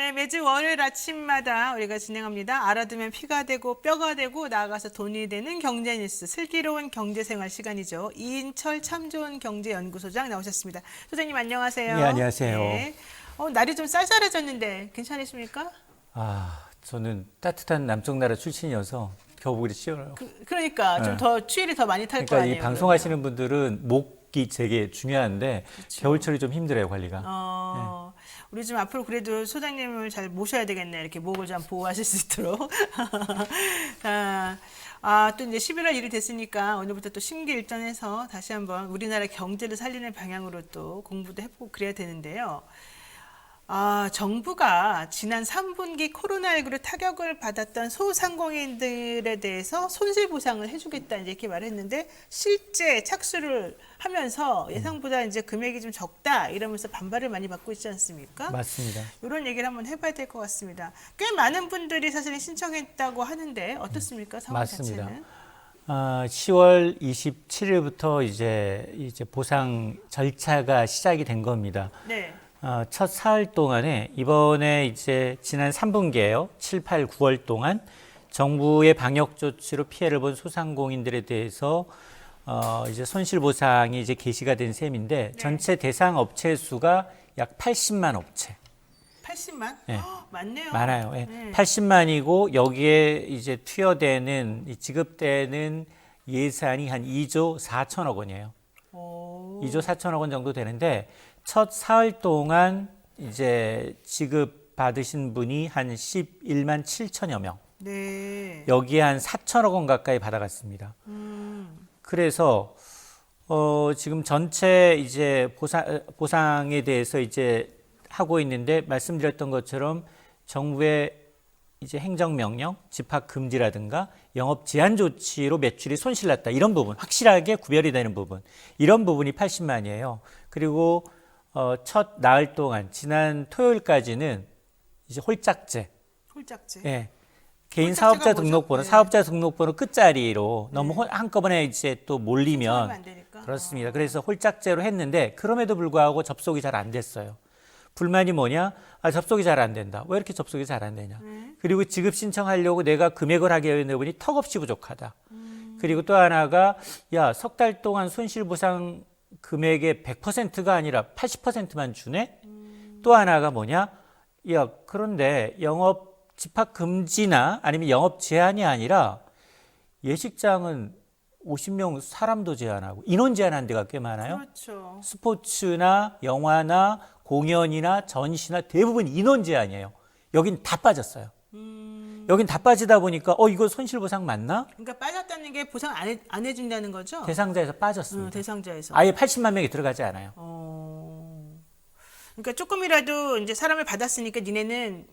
네, 매주 월요일 아침마다 우리가 진행합니다. 알아두면 피가 되고 뼈가 되고 나아가서 돈이 되는 경제 뉴스, 슬기로운 경제생활 시간이죠. 이인철 참 좋은 경제연구소장 나오셨습니다. 소장님 안녕하세요. 네, 안녕하세요. 네. 날이 좀 쌀쌀해졌는데 괜찮으십니까? 저는 따뜻한 남쪽 나라 출신이어서 겨우보기 싫어요. 그러니까 좀 더 추위를 더 많이 탈 거 그러니까 아니에요. 이 방송하시는 분들은 목이 되게 중요한데 그렇죠. 겨울철이 좀 힘들어요, 관리가. 우리 좀 앞으로 그래도 소장님을 잘 모셔야 되겠네. 이렇게 목을 좀 보호하실 수 있도록. 또 이제 11월 1일 됐으니까 오늘부터 또 심기일전해서 다시 한번 우리나라 경제를 살리는 방향으로 또 공부도 해보고 그래야 되는데요. 정부가 지난 3분기 코로나19로 타격을 받았던 소상공인들에 대해서 손실보상을 해주겠다 이렇게 말했는데 실제 착수를 하면서 예상보다 이제 금액이 좀 적다 이러면서 반발을 많이 받고 있지 않습니까? 맞습니다. 이런 얘기를 한번 해봐야 될 것 같습니다. 꽤 많은 분들이 사실은 신청했다고 하는데 어떻습니까? 상황 맞습니다. 자체는? 10월 27일부터 이제 보상 절차가 시작이 된 겁니다. 네. 첫 사흘 동안에 이번에 이제 지난 3분기에요. 7, 8, 9월 동안 정부의 방역 조치로 피해를 본 소상공인들에 대해서 이제 손실 보상이 이제 게시가 된 셈인데 네. 전체 대상 업체 수가 약 80만 업체. 80만? 네. 많네요. 많아요. 예. 네. 80만이고 여기에 이제 지급되는 예산이 한 2조 4천억 원이에요. 2조 4천억 원 정도 되는데 첫 사흘 동안 이제 지급 받으신 분이 한 11만 7천여 명. 네. 여기에 한 4천억 원 가까이 받아갔습니다. 그래서 지금 전체 이제 보상에 대해서 이제 하고 있는데 말씀드렸던 것처럼 정부의 이제 행정명령, 집합금지라든가 영업 제한 조치로 매출이 손실났다. 이런 부분, 확실하게 구별이 되는 부분. 이런 부분이 80만이에요. 그리고 첫 나흘 동안 지난 토요일까지는 이제 홀짝제. 홀짝제. 예. 개인 홀짝제가 사업자 뭐죠? 등록번호, 네. 사업자 등록번호 끝자리로 너무 한꺼번에 이제 또 몰리면 신청하면 안 되니까. 그렇습니다. 그래서 홀짝제로 했는데 그럼에도 불구하고 접속이 잘 안 됐어요. 불만이 뭐냐? 접속이 잘 안 된다. 왜 이렇게 접속이 잘 안 되냐? 그리고 지급 신청하려고 내가 금액을 하게 되는 부분이 턱없이 부족하다. 그리고 또 하나가 석 달 동안 손실보상 금액의 100%가 아니라 80%만 주네? 또 하나가 뭐냐? 그런데 영업 집합 금지나 아니면 영업 제한이 아니라 예식장은 50명 사람도 제한하고 인원 제한한 데가 꽤 많아요. 그렇죠. 스포츠나 영화나 공연이나 전시나 대부분 인원 제한이에요. 여긴 다 빠졌어요. 여긴 다 빠지다 보니까 이거 손실보상 맞나? 그러니까 빠졌다는 게 보상 안 해준다는 거죠? 대상자에서 빠졌습니다. 대상자에서. 아예 80만 명이 들어가지 않아요. 그러니까 조금이라도 이제 사람을 받았으니까 니네는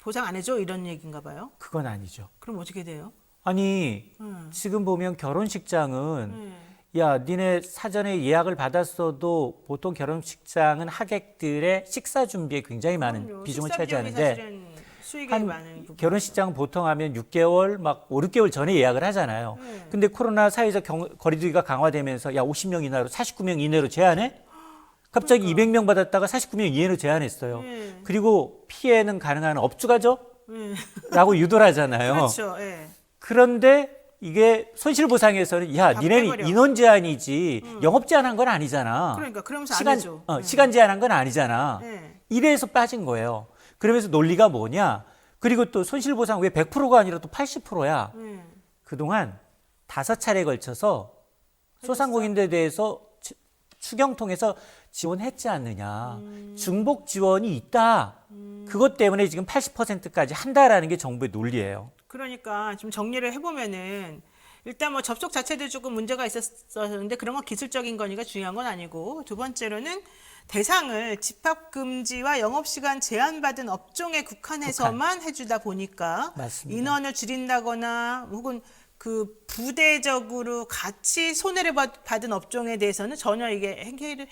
보상 안 해줘 이런 얘기인가 봐요. 그건 아니죠. 그럼 어떻게 돼요? 아니 지금 보면 결혼식장은 니네 사전에 예약을 받았어도 보통 결혼식장은 하객들의 식사 준비에 굉장히 많은 그럼요. 비중을 식사 비용이 차지하는데 사실은 수익이 많은 부분. 결혼식장 보통 하면 6개월 막 5, 6개월 전에 예약을 하잖아요. 근데 코로나 사회적 거리두기가 강화되면서 50명 이내로 49명 이내로 제한해? 갑자기 200명 받았다가 49명 이내로 제한했어요. 그리고 피해는 가능한 업주가죠? 라고 유도를 하잖아요. 그렇죠. 예. 그런데 이게 손실보상에서는 니네는 빼버려. 인원 제한이지 영업 제한한 건 아니잖아. 그러니까 그러면서 안 해줘. 시간 제한한 건 아니잖아. 네. 이래서 빠진 거예요. 그러면서 논리가 뭐냐? 그리고 또 손실보상 왜 100%가 아니라 또 80%야? 그동안 5차례에 걸쳐서 소상공인들에 대해서 추경 통해서 지원했지 않느냐. 중복 지원이 있다. 그것 때문에 지금 80%까지 한다라는 게 정부의 논리예요. 그러니까 좀 정리를 해보면은 일단 뭐 접속 자체도 조금 문제가 있었는데 그런 건 기술적인 거니까 중요한 건 아니고 두 번째로는 대상을 집합금지와 영업시간 제한받은 업종에 국한해서만 해주다 보니까 맞습니다. 인원을 줄인다거나 혹은 그 부대적으로 같이 손해를 받은 업종에 대해서는 전혀 이게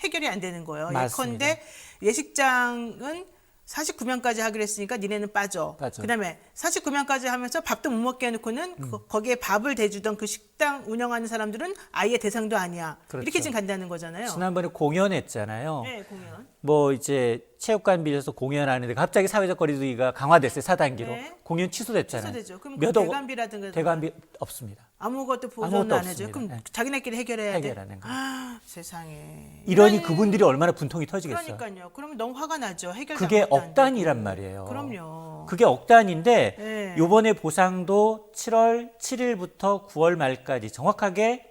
해결이 안 되는 거예요. 맞습니다. 예컨대 예식장은 49명까지 하기로 했으니까 니네는 빠져. 그다음에 49명까지 하면서 밥도 못 먹게 해놓고는 거기에 밥을 대주던 그 식당 운영하는 사람들은 아예 대상도 아니야. 그렇죠. 이렇게 지금 간다는 거잖아요. 지난번에 공연했잖아요. 네, 공연. 뭐 이제 체육관 빌려서 공연하는데 갑자기 사회적 거리두기가 강화됐어요. 4단계로. 네. 공연 취소됐잖아요. 취소되죠. 그럼 몇 그 억 대관비라든가 대관비 없습니다. 아무것도 보존 아무것도 안 해줘요. 없습니다. 그럼 네. 자기네끼리 해결해야 돼. 해결하는 거. 아, 세상에. 이러니 그분들이 얼마나 분통이 터지겠어요. 그러니까요. 그러면 너무 화가 나죠. 해결 그게 억 단위란 말이에요. 그럼요. 그게 억 단위인데 네. 요번에 보상도 7월 7일부터 9월 말까지 정확하게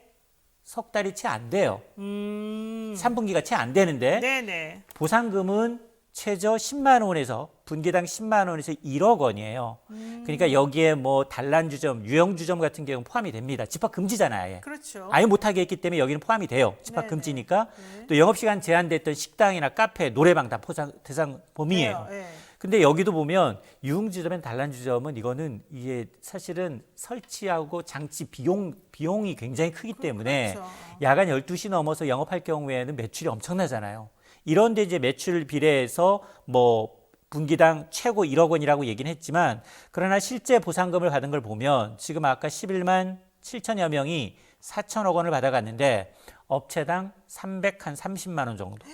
석 달이 채 안 돼요. 3분기가 채 안 되는데 네네. 보상금은 최저 10만 원에서 분기당 10만 원에서 1억 원이에요. 그러니까 여기에 뭐 단란주점, 유형주점 같은 경우는 포함이 됩니다. 집합 금지잖아요. 아예. 그렇죠. 아예 못하게 했기 때문에 여기는 포함이 돼요. 집합 네네. 금지니까. 네. 또 영업시간 제한됐던 식당이나 카페, 노래방 다 대상 범위예요. 네. 근데 여기도 보면 유흥주점엔 단란주점은 이거는 이게 사실은 설치하고 장치 비용이 굉장히 크기 때문에 그렇죠. 야간 12시 넘어서 영업할 경우에는 매출이 엄청나잖아요. 이런데 이제 매출을 비례해서 뭐 분기당 최고 1억 원이라고 얘기는 했지만 그러나 실제 보상금을 받은 걸 보면 지금 아까 11만 7천여 명이 4천억 원을 받아갔는데 업체당 330만 원 정도.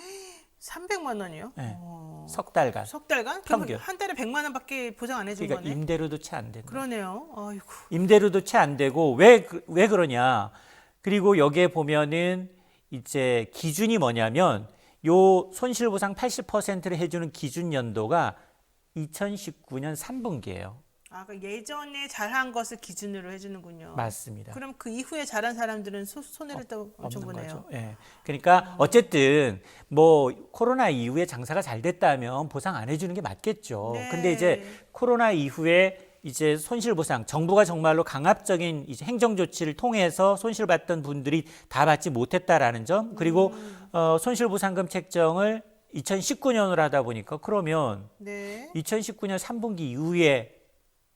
300만 원이요? 네. 석 달간. 석 달간? 그럼 평균. 한 달에 100만 원밖에 보상 안 해준 그러니까 거네? 임대료도 채 안 되는. 그러네요. 아이고. 임대료도 채 안 되고 왜 그러냐? 그리고 여기에 보면은 이제 기준이 뭐냐면 요 손실보상 80%를 해주는 기준 연도가 2019년 3분기예요. 아, 그러니까 예전에 잘한 것을 기준으로 해주는군요. 맞습니다. 그럼 그 이후에 잘한 사람들은 손해를 또 엄청 없는 보네요. 거죠. 예. 그러니까 어쨌든 뭐 코로나 이후에 장사가 잘 됐다면 보상 안 해주는 게 맞겠죠. 네. 근데 이제 코로나 이후에 이제 손실보상 정부가 정말로 강압적인 이제 행정 조치를 통해서 손실봤던 분들이 다 받지 못했다라는 점 그리고 손실보상금 책정을 2019년으로 하다 보니까 그러면 네. 2019년 3분기 이후에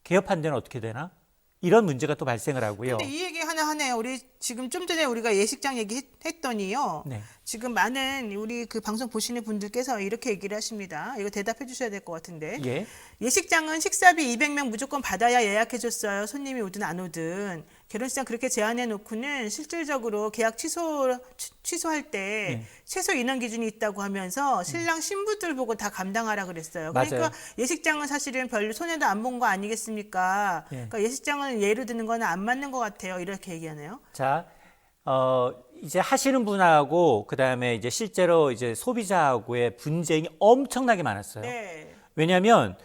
개업한 데는 어떻게 되나? 이런 문제가 또 발생을 하고요. 근데 이 얘기 하나 하네요. 우리 지금 좀 전에 우리가 예식장 얘기했더니요. 네. 지금 많은 우리 그 방송 보시는 분들께서 이렇게 얘기를 하십니다. 이거 대답해 주셔야 될 것 같은데. 예. 예식장은 식사비 200명 무조건 받아야 예약해줬어요. 손님이 오든 안 오든. 결혼식장 그렇게 제한해 놓고는 실질적으로 계약 취소할 때 네. 최소 인원 기준이 있다고 하면서 신랑 신부들 보고 다 감당하라 그랬어요. 맞아요. 그러니까 예식장은 사실은 별로 손해도 안 본 거 아니겠습니까? 예. 그러니까 예식장은 예로 드는 거는 안 맞는 것 같아요. 이렇게 얘기하네요. 자, 이제 하시는 분하고 그다음에 이제 실제로 이제 소비자하고의 분쟁이 엄청나게 많았어요. 네. 왜냐하면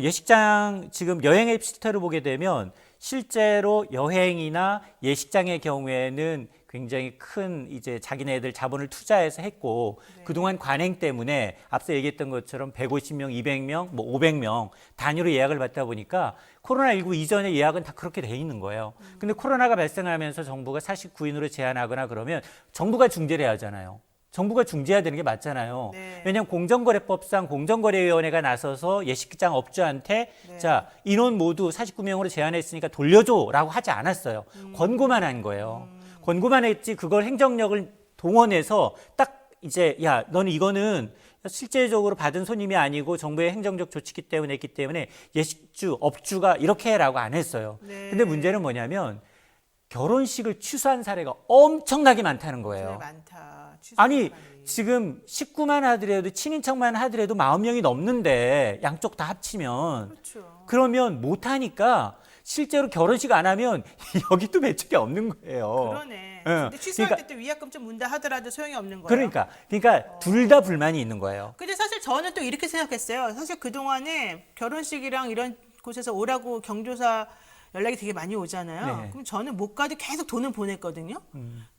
예식장 지금 여행 앱 시트를 보게 되면 실제로 여행이나 예식장의 경우에는 굉장히 큰 이제 자기네들 자본을 투자해서 했고 그동안 관행 때문에 앞서 얘기했던 것처럼 150명, 200명, 뭐 500명 단위로 예약을 받다 보니까 코로나19 이전의 예약은 다 그렇게 돼 있는 거예요. 근데 코로나가 발생하면서 정부가 49인으로 제한하거나 그러면 정부가 중재를 해야 하잖아요. 정부가 중재해야 되는 게 맞잖아요. 네. 왜냐하면 공정거래법상 공정거래위원회가 나서서 예식장 업주한테 네. 자 인원 모두 49명으로 제한했으니까 돌려줘라고 하지 않았어요. 권고만 한 거예요. 권고만 했지 그걸 행정력을 동원해서 딱 이제 야 너는 이거는 실제적으로 받은 손님이 아니고 정부의 행정적 조치기 때문에 했기 때문에 예식주 업주가 이렇게 해라고 안 했어요. 네. 근데 문제는 뭐냐면 결혼식을 취소한 사례가 엄청나게 많다는 거예요. 손해 많다. 아니 취소하니. 지금 식구만 하더라도 친인척만 하더라도 40명이 넘는데 양쪽 다 합치면 그렇죠. 그러면 못하니까 실제로 결혼식 안 하면 여기 또 매출이 없는 거예요. 그러네. 예. 근데 취소할 그러니까- 때 또 위약금 좀 문다 하더라도 소용이 없는 거예요. 그러니까 둘 다 불만이 있는 거예요. 근데 사실 저는 또 이렇게 생각했어요. 사실 그동안에 결혼식이랑 이런 곳에서 오라고 경조사 연락이 되게 많이 오잖아요. 네. 그럼 저는 못 가도 계속 돈은 보냈거든요.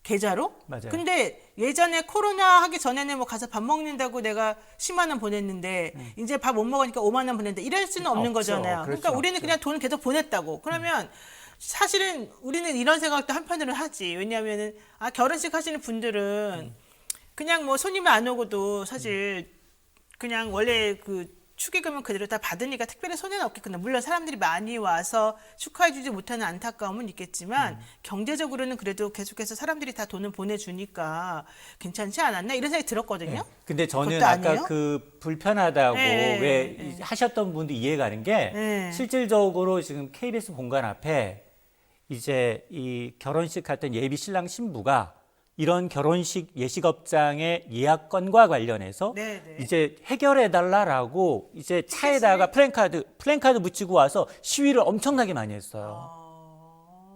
계좌로. 맞아요. 근데 예전에 코로나 하기 전에는 뭐 가서 밥 먹는다고 내가 10만 원 보냈는데 이제 밥 못 먹으니까 5만 원 보낸다. 이럴 수는 없는 없죠. 거잖아요. 그럴 그러니까 수는 우리는 없죠. 그냥 돈 계속 보냈다고. 그러면 사실은 우리는 이런 생각도 한편으로 하지. 왜냐하면은 결혼식 하시는 분들은 그냥 뭐 손님이 안 오고도 사실 그냥 원래 그 축의금은 그대로 다 받으니까 특별히 손해는 없겠구나. 물론 사람들이 많이 와서 축하해주지 못하는 안타까움은 있겠지만 경제적으로는 그래도 계속해서 사람들이 다 돈을 보내주니까 괜찮지 않았나 이런 생각이 들었거든요. 근데 저는 그것도 아까 아니에요? 그 불편하다고 네, 왜 네. 하셨던 분도 이해가 가는 게 네. 실질적으로 지금 KBS 본관 앞에 이제 이 결혼식 갔던 예비 신랑 신부가 이런 결혼식 예식업장의 예약건과 관련해서 네, 네. 이제 해결해달라라고 이제 차에다가 플랜카드 붙이고 와서 시위를 엄청나게 많이 했어요.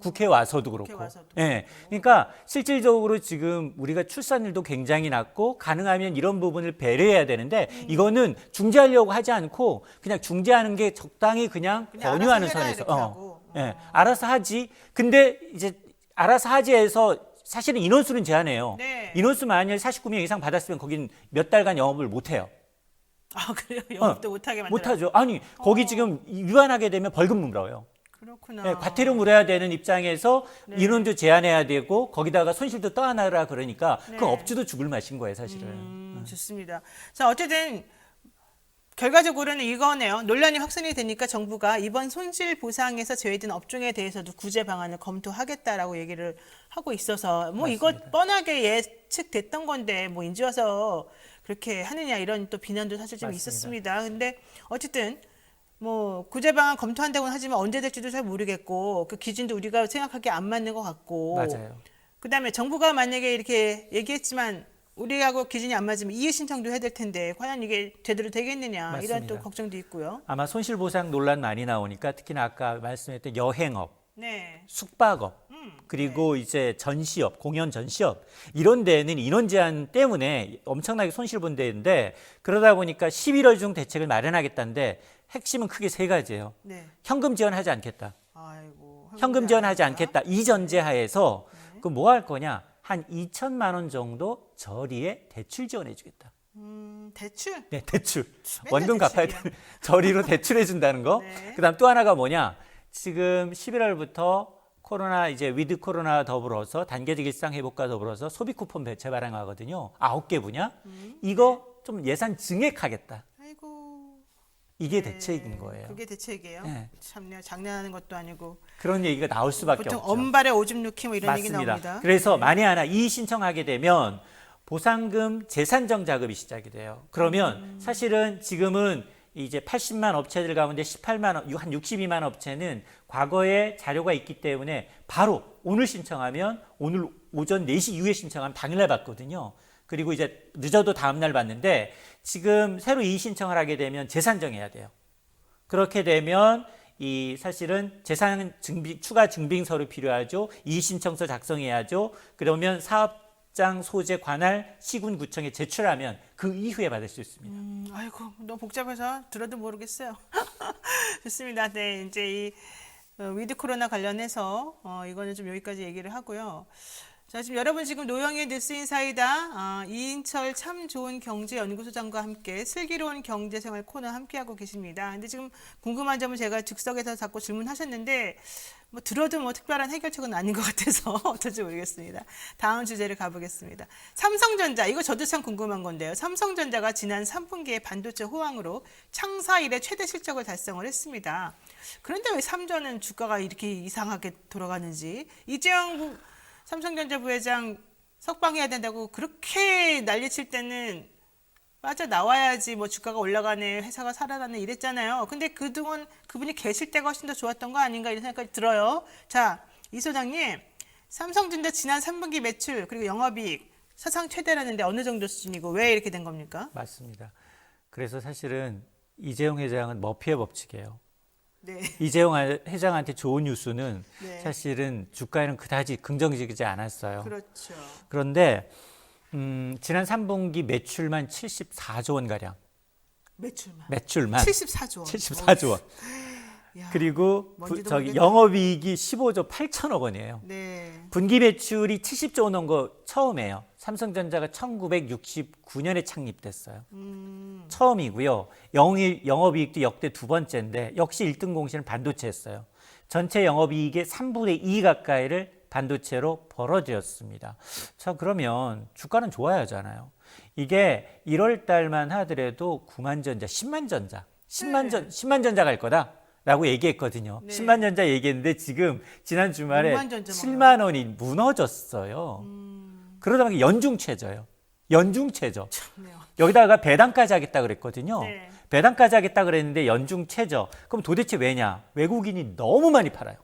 국회에 와서도 그렇고. 국회에 와서도 예. 그러니까 실질적으로 지금 우리가 출산율도 굉장히 낮고 가능하면 이런 부분을 배려해야 되는데 이거는 중재하려고 하지 않고 그냥 중재하는 게 적당히 그냥 권유하는 알아서 해라, 선에서. 이렇게 하고. 예. 알아서 하지. 근데 이제 알아서 하지 해서 사실은 인원수는 제한해요. 네. 인원수 만일 49명 이상 받았으면 거긴 몇 달간 영업을 못 해요. 아, 그래요? 영업도 못하게 만들어. 못 하죠. 아니, 거기 지금 위반하게 되면 벌금 물어요. 그렇구나. 네, 과태료 물어야 되는 입장에서 네. 인원도 제한해야 되고 거기다가 손실도 떠안아라 그러니까 네. 그 업주도 죽을 맛인 거예요, 사실은. 좋습니다. 자, 어쨌든 결과적으로는 이거네요. 논란이 확산이 되니까 정부가 이번 손실 보상에서 제외된 업종에 대해서도 구제 방안을 검토하겠다라고 얘기를 하고 있어서 뭐 이거 뻔하게 예측됐던 건데 뭐 인제 와서 그렇게 하느냐 이런 또 비난도 사실 좀 맞습니다. 있었습니다. 근데 어쨌든 뭐 구제 방안 검토한다고는 하지만 언제 될지도 잘 모르겠고 그 기준도 우리가 생각하기에 안 맞는 것 같고 맞아요. 그다음에 정부가 만약에 이렇게 얘기했지만 우리하고 기준이 안 맞으면 이의 신청도 해야 될 텐데 과연 이게 제대로 되겠느냐 이런 또 맞습니다. 걱정도 있고요. 아마 손실보상 논란 많이 나오니까 특히나 아까 말씀했던 여행업, 네. 숙박업, 그리고 이제 전시업, 공연 전시업 이런 데는 인원 제한 때문에 엄청나게 손실 본 데인데 그러다 보니까 11월 중 대책을 마련하겠다는데 핵심은 크게 세 가지예요. 네. 현금 지원하지 않겠다. 아이고. 현금 지원하지 않겠다. 이 전제하에서 그 뭐 할 거냐? 한 2천만 원 정도 저리에 대출 지원해 주겠다. 대출? 네, 대출. 맨날 원금 갚아야 대출이야. 되는 저리로 대출해 준다는 거. 네. 그다음 또 하나가 뭐냐? 지금 11월부터 코로나 이제 위드 코로나 더불어서 단계적 일상 회복과 더불어서 소비 쿠폰 재발행하거든요. 9개 분야. 이거 좀 예산 증액하겠다. 아이고. 이게 네. 대책인 거예요. 그게 대책이에요. 네. 참 장난하는 것도 아니고 그런 얘기가 나올 수밖에 보통 없죠. 엄발에 오줌 넣기 뭐 이런 얘기 맞습니다. 나옵니다. 그래서 만에 하나 이의 신청하게 되면 보상금 재산정 작업이 시작이 돼요. 그러면 사실은 지금은 이제 80만 업체들 가운데 18만 원, 한 62만 업체는 과거에 자료가 있기 때문에 바로 오늘 신청하면 오늘 오전 4시 이후에 신청하면 당일날 받거든요. 그리고 이제 늦어도 다음날 받는데 지금 새로 이의 신청을 하게 되면 재산정해야 돼요. 그렇게 되면 이 사실은 재산 증빙 추가 증빙서를 필요하죠. 이의 신청서 작성해야죠. 그러면 사업장 소재 관할 시군구청에 제출하면 그 이후에 받을 수 있습니다. 아이고 너무 복잡해서 들어도 모르겠어요. 좋습니다. 네, 이제 이 위드 코로나 관련해서 이거는 좀 여기까지 얘기를 하고요. 자, 지금 여러분 지금 노영의 뉴스인사이다 이인철 참 좋은 경제연구소장과 함께 슬기로운 경제생활 코너 함께하고 계십니다. 근데 지금 궁금한 점은 제가 즉석에서 자꾸 질문하셨는데 뭐 들어도 뭐 특별한 해결책은 아닌 것 같아서 어떨지 모르겠습니다. 다음 주제를 가보겠습니다. 삼성전자 이거 저도 참 궁금한 건데요. 삼성전자가 지난 3분기에 반도체 호황으로 창사 이래 최대 실적을 달성을 했습니다. 그런데 왜 삼전은 주가가 이렇게 이상하게 돌아가는지 이재용 삼성전자 부회장 석방해야 된다고 그렇게 난리칠 때는 빠져나와야지 뭐 주가가 올라가네 회사가 살아나네 이랬잖아요. 근데 그동안 그분이 계실 때가 훨씬 더 좋았던 거 아닌가 이런 생각이 들어요. 자, 이 소장님 삼성전자 지난 3분기 매출 그리고 영업이익 사상 최대라는데 어느 정도 수준이고 왜 이렇게 된 겁니까? 맞습니다. 그래서 사실은 이재용 회장은 머피의 법칙이에요. 네. 이재용 회장한테 좋은 뉴스는 네. 사실은 주가에는 그다지 긍정적이지 않았어요. 그렇죠. 그런데 지난 3분기 매출만 74조 원 가량. 매출만 74조 원. 74조 원. 야, 그리고 뭔지도 저기 모르겠네. 영업이익이 15조 8천억 원이에요. 네. 분기 매출이 70조 원 온 거 처음이에요. 삼성전자가 1969년에 창립됐어요. 처음이고요. 영업이익도 역대 두 번째인데 역시 1등 공신은 반도체였어요. 전체 영업이익의 3분의 2 가까이를 반도체로 벌어들였습니다. 자, 그러면 주가는 좋아야 하잖아요. 이게 1월 달만 하더라도 9만 전자, 10만 전자, 10만 전자 갈 거다. 라고 얘기했거든요. 네. 10만 전자 얘기했는데 지금 지난 주말에 6만 전자 7만 원이 무너졌어요. 그러다 보니 연중 최저예요. 연중 최저. 네요. 여기다가 배당까지 하겠다 그랬거든요. 네. 배당까지 하겠다 그랬는데 연중 최저. 그럼 도대체 왜냐? 외국인이 너무 많이 팔아요.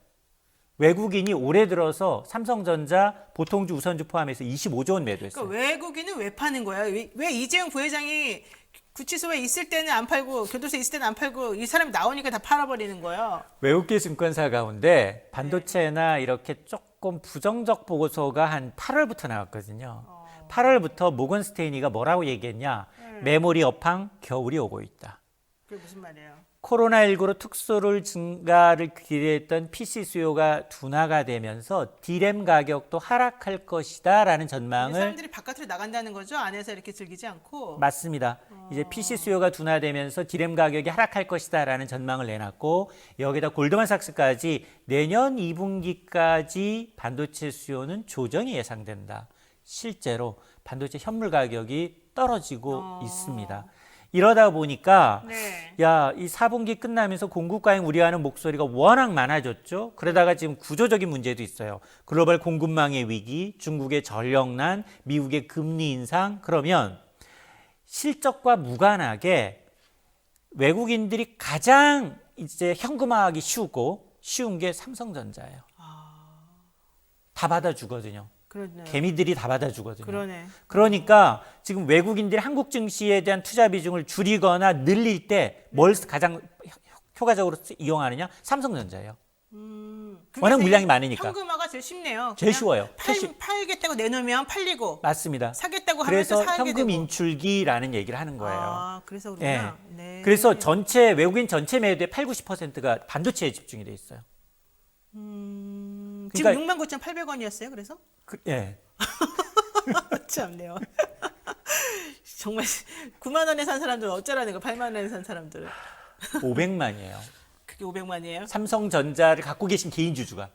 외국인이 올해 들어서 삼성전자 보통주 우선주 포함해서 25조 원 매도했어요. 그러니까 외국인은 왜 파는 거야? 왜 이재용 부회장이 구치소에 있을 때는 안 팔고 교도소에 있을 때는 안 팔고 이 사람이 나오니까 다 팔아버리는 거예요? 외국계 증권사 가운데 반도체나 이렇게 조금 부정적 보고서가 한 8월부터 나왔거든요. 8월부터 모건 스테이니가 뭐라고 얘기했냐? 메모리 업황 겨울이 오고 있다. 그게 무슨 말이에요? 코로나19로 특수를 증가를 기대했던 PC 수요가 둔화가 되면서 D램 가격도 하락할 것이다라는 전망을 사람들이 바깥으로 나간다는 거죠? 안에서 이렇게 즐기지 않고. 맞습니다. 이제 PC 수요가 둔화되면서 D램 가격이 하락할 것이다라는 전망을 내놨고 여기다 골드만삭스까지 내년 2분기까지 반도체 수요는 조정이 예상된다. 실제로 반도체 현물 가격이 떨어지고 있습니다. 이러다 보니까 네. 야, 이 4분기 끝나면서 공급 과잉 우려하는 목소리가 워낙 많아졌죠. 그러다가 지금 구조적인 문제도 있어요. 글로벌 공급망의 위기, 중국의 전력난, 미국의 금리 인상. 그러면 실적과 무관하게 외국인들이 가장 이제 현금화하기 쉬운 게 삼성전자예요. 다 받아주거든요. 그러네. 개미들이 다 받아주거든요. 그러네. 그러니까 지금 외국인들이 한국 증시에 대한 투자 비중을 줄이거나 늘릴 때 뭘 가장 효과적으로 이용하느냐? 삼성전자예요. 워낙 물량이 많으니까. 현금화가 제일 쉽네요. 제일 그냥 쉬워요. 팔겠다고 내놓으면 팔리고 맞습니다. 사겠다고 하면 그래서 또 사게 현금 되고. 인출기라는 얘기를 하는 거예요. 아, 그래서 예. 그렇구나. 네. 그래서 외국인 전체 매도의 80~90%가 반도체에 집중이 돼 있어요. 지금 그러니까 69,800원이었어요. 그래서 예. 참네요. 정말 9만 원에 산 사람들은 어쩌라는 거? 8만 원에 산 사람들은 500만이에요. 그게 500만이에요? 삼성전자를 갖고 계신 개인 주주가.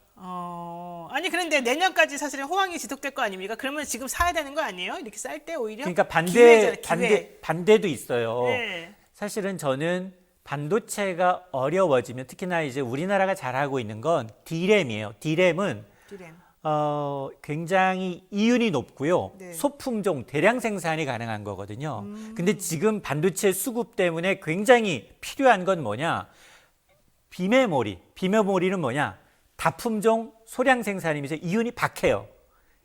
아니 그런데 내년까지 사실은 호황이 지속될 거 아닙니까? 그러면 지금 사야 되는 거 아니에요? 이렇게 쌀 때 오히려? 그러니까 기회잖아요, 기회. 반대도 있어요. 네. 사실은 저는 반도체가 어려워지면 특히나 이제 우리나라가 잘하고 있는 건 D램이에요. D램은 디램. 굉장히 이윤이 높고요. 네. 소품종 대량 생산이 가능한 거거든요. 근데 지금 반도체 수급 때문에 굉장히 필요한 건 뭐냐? 비메모리. 비메모리는 뭐냐? 다품종 소량 생산이면서 이윤이 박해요.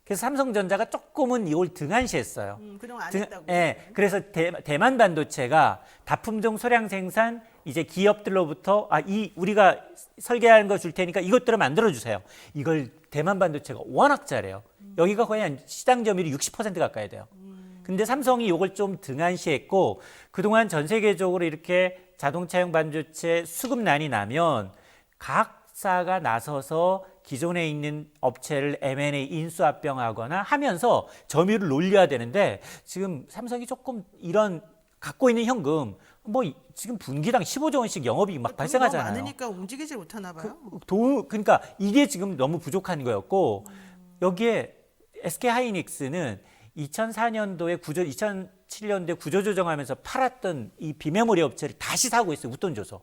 그래서 삼성전자가 조금은 이걸 등한시했어요. 그동안 안 했다고. 예, 그래서 대만 반도체가 다품종 소량 생산 이제 기업들로부터 우리가 설계하는 거 줄 테니까 이것들을 만들어 주세요. 이걸 대만 반도체가 워낙 잘해요. 여기가 거의 한 시장 점유율이 60% 가까이 돼요. 근데 삼성이 이걸 좀 등한시했고 그동안 전 세계적으로 이렇게 자동차용 반도체 수급난이 나면 각사가 나서서 기존에 있는 업체를 M&A 인수합병하거나 하면서 점유율을 올려야 되는데 지금 삼성이 조금 이런 갖고 있는 현금 지금 분기당 15조 원씩 영업이익 막 발생하잖아요. 많으니까 움직이지 못하나 봐요. 그러니까 이게 지금 너무 부족한 거였고 여기에 SK 하이닉스는 2004년도에 2007년도에 구조조정하면서 팔았던 이 비메모리 업체를 다시 사고 있어요. 웃돈 줘서.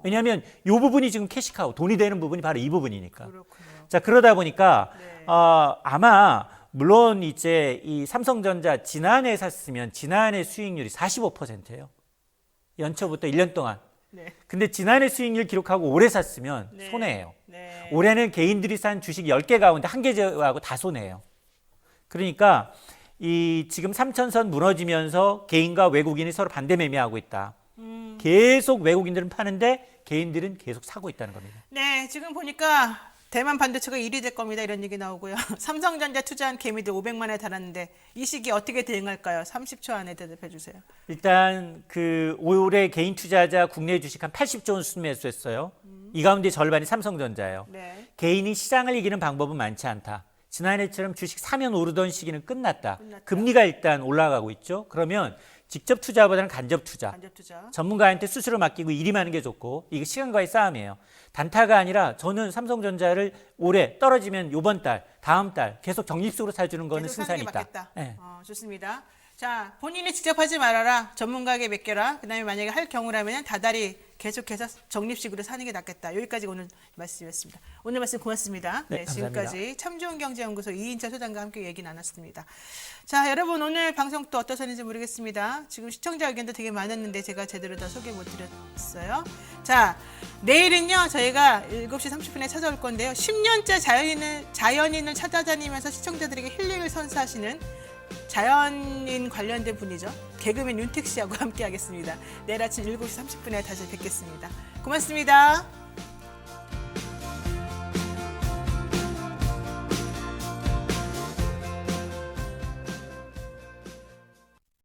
왜냐하면 이 부분이 지금 캐시카우 돈이 되는 부분이 바로 이 부분이니까. 그렇군요. 자 그러다 보니까 네. 아마 물론 이제 이 삼성전자 지난해 샀으면 지난해 수익률이 45%예요. 연초부터 1년 동안. 네. 근데 지난해 수익률 기록하고 올해 샀으면 네. 손해예요. 네. 올해는 개인들이 산 주식 10개 가운데 1개 제외하고 다 손해예요. 그러니까 이 지금 3천선 무너지면서 개인과 외국인이 서로 반대 매매하고 있다. 계속 외국인들은 파는데 개인들은 계속 사고 있다는 겁니다. 네, 지금 보니까 대만 반도체가 1위 될 겁니다. 이런 얘기 나오고요. 삼성전자 투자한 개미들 500만에 달았는데 이 시기 어떻게 대응할까요? 30초 안에 대답해 주세요. 일단 그 올해 개인 투자자 국내 주식 한 80조 원 순매수했어요. 이 가운데 절반이 삼성전자예요. 네. 개인이 시장을 이기는 방법은 많지 않다. 지난해처럼 주식 사면 오르던 시기는 끝났다. 끝났다. 금리가 일단 올라가고 있죠. 그러면 직접 투자보다는 간접 투자. 간접 투자. 전문가한테 수수료 맡기고 일임하는 게 좋고 이게 시간과의 싸움이에요. 단타가 아니라 저는 삼성전자를 올해 떨어지면 이번 달, 다음 달 계속 적립식으로 사주는 거는 계속 사는 승산이 게 있다. 맞겠다. 네. 좋습니다. 자, 본인이 직접 하지 말아라. 전문가에게 맡겨라. 그다음에 만약에 할 경우라면 다달이 계속해서 적립식으로 사는 게 낫겠다. 여기까지 오늘 말씀이었습니다. 오늘 말씀 고맙습니다. 네, 감사합니다. 지금까지 참좋은경제연구소 이인철 소장과 함께 얘기 나눴습니다. 자, 여러분 오늘 방송 또 어떠셨는지 모르겠습니다. 지금 시청자 의견도 되게 많았는데 제가 제대로 다 소개 못 드렸어요. 자, 내일은요 저희가 7시 30분에 찾아올 건데요. 10년째 자연인을 찾아다니면서 시청자들에게 힐링을 선사하시는 자연인 관련된 분이죠. 개그맨 윤택 씨하고 함께 하겠습니다. 내일 아침 7시 30분에 다시 뵙겠습니다. 고맙습니다.